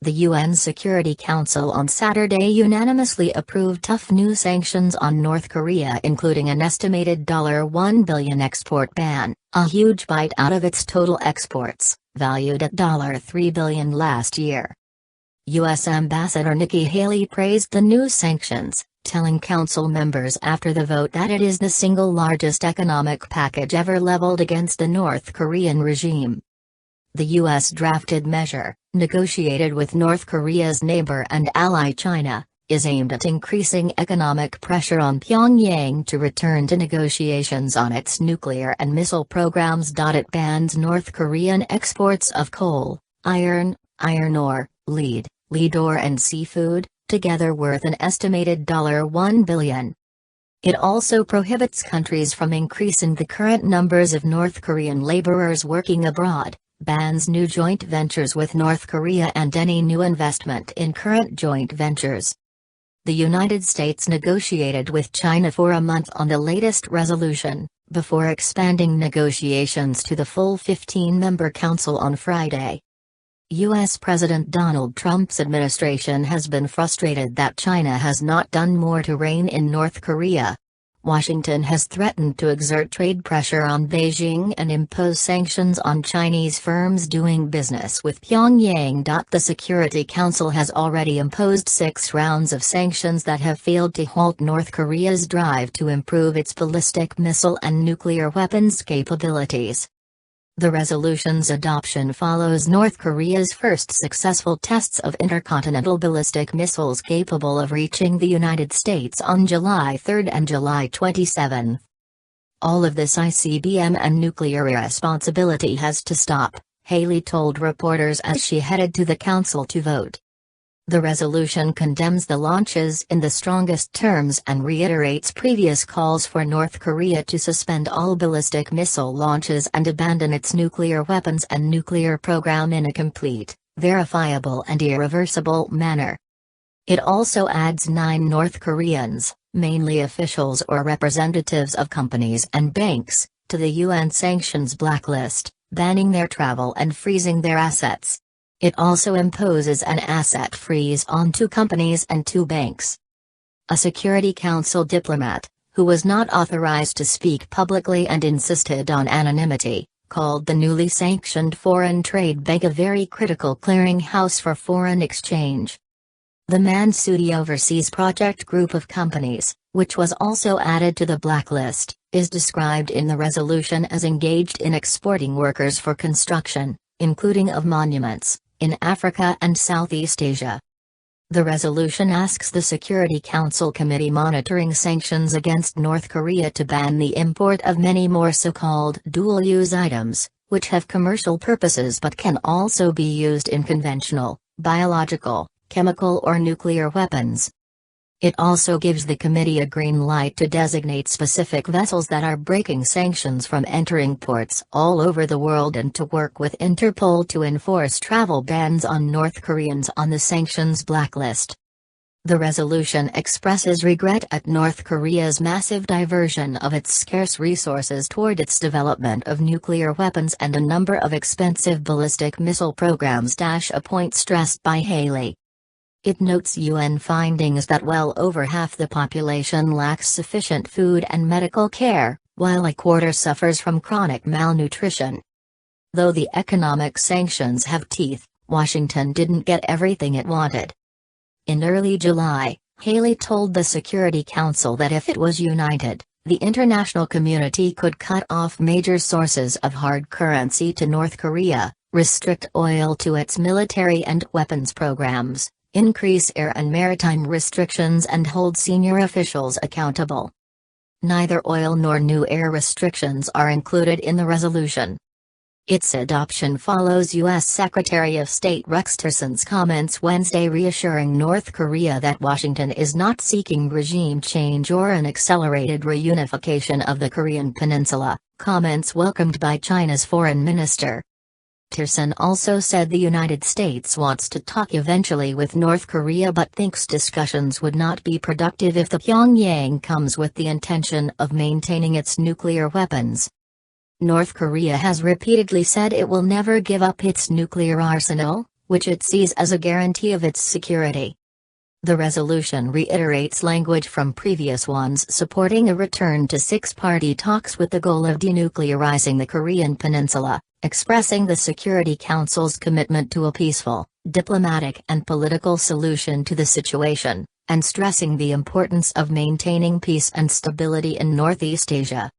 The UN Security Council on Saturday unanimously approved tough new sanctions on North Korea, including an estimated $1 billion export ban, a huge bite out of its total exports, valued at $3 billion last year. U.S. Ambassador Nikki Haley praised the new sanctions, telling council members after the vote that it is the single largest economic package ever leveled against the North Korean regime. The U.S. drafted measure, negotiated with North Korea's neighbor and ally China, is aimed at increasing economic pressure on Pyongyang to return to negotiations on its nuclear and missile programs. It bans North Korean exports of coal, iron ore, lead ore and seafood, together worth an estimated $1 billion. It also prohibits countries from increasing the current numbers of North Korean laborers working abroad, bans new joint ventures with North Korea and any new investment in current joint ventures. The United States negotiated with China for a month on the latest resolution, before expanding negotiations to the full 15-member council on Friday. U.S. President Donald Trump's administration has been frustrated that China has not done more to rein in North Korea. Washington has threatened to exert trade pressure on Beijing and impose sanctions on Chinese firms doing business with Pyongyang. The Security Council has already imposed 6 rounds of sanctions that have failed to halt North Korea's drive to improve its ballistic missile and nuclear weapons capabilities. The resolution's adoption follows North Korea's first successful tests of intercontinental ballistic missiles capable of reaching the United States on July 3 and July 27. All of this ICBM and nuclear irresponsibility has to stop, Haley told reporters as she headed to the council to vote. The resolution condemns the launches in the strongest terms and reiterates previous calls for North Korea to suspend all ballistic missile launches and abandon its nuclear weapons and nuclear program in a complete, verifiable and irreversible manner. It also adds 9 North Koreans, mainly officials or representatives of companies and banks, to the UN sanctions blacklist, banning their travel and freezing their assets. It also imposes an asset freeze on 2 companies and 2 banks. A Security Council diplomat, who was not authorized to speak publicly and insisted on anonymity, called the newly sanctioned Foreign Trade Bank a very critical clearinghouse for foreign exchange. The Mansudi Overseas Project group of companies, which was also added to the blacklist, is described in the resolution as engaged in exporting workers for construction, including of monuments, in Africa and Southeast Asia. The resolution asks the Security Council Committee monitoring sanctions against North Korea to ban the import of many more so-called dual-use items, which have commercial purposes but can also be used in conventional, biological, chemical or nuclear weapons. It also gives the committee a green light to designate specific vessels that are breaking sanctions from entering ports all over the world and to work with Interpol to enforce travel bans on North Koreans on the sanctions blacklist. The resolution expresses regret at North Korea's massive diversion of its scarce resources toward its development of nuclear weapons and a number of expensive ballistic missile programs. A point stressed by Haley. It notes UN findings that well over half the population lacks sufficient food and medical care, while a quarter suffers from chronic malnutrition. Though the economic sanctions have teeth, Washington didn't get everything it wanted. In early July, Haley told the Security Council that if it was united, the international community could cut off major sources of hard currency to North Korea, restrict oil to its military and weapons programs, increase air and maritime restrictions and hold senior officials accountable. Neither oil nor new air restrictions are included in the resolution. Its adoption follows U.S. Secretary of State Rex Tillerson's comments Wednesday reassuring North Korea that Washington is not seeking regime change or an accelerated reunification of the Korean Peninsula, comments welcomed by China's foreign minister. Tillerson also said the United States wants to talk eventually with North Korea but thinks discussions would not be productive if the Pyongyang comes with the intention of maintaining its nuclear weapons. North Korea has repeatedly said it will never give up its nuclear arsenal, which it sees as a guarantee of its security. The resolution reiterates language from previous ones supporting a return to six-party talks with the goal of denuclearizing the Korean peninsula, expressing the Security Council's commitment to a peaceful, diplomatic and political solution to the situation, and stressing the importance of maintaining peace and stability in Northeast Asia.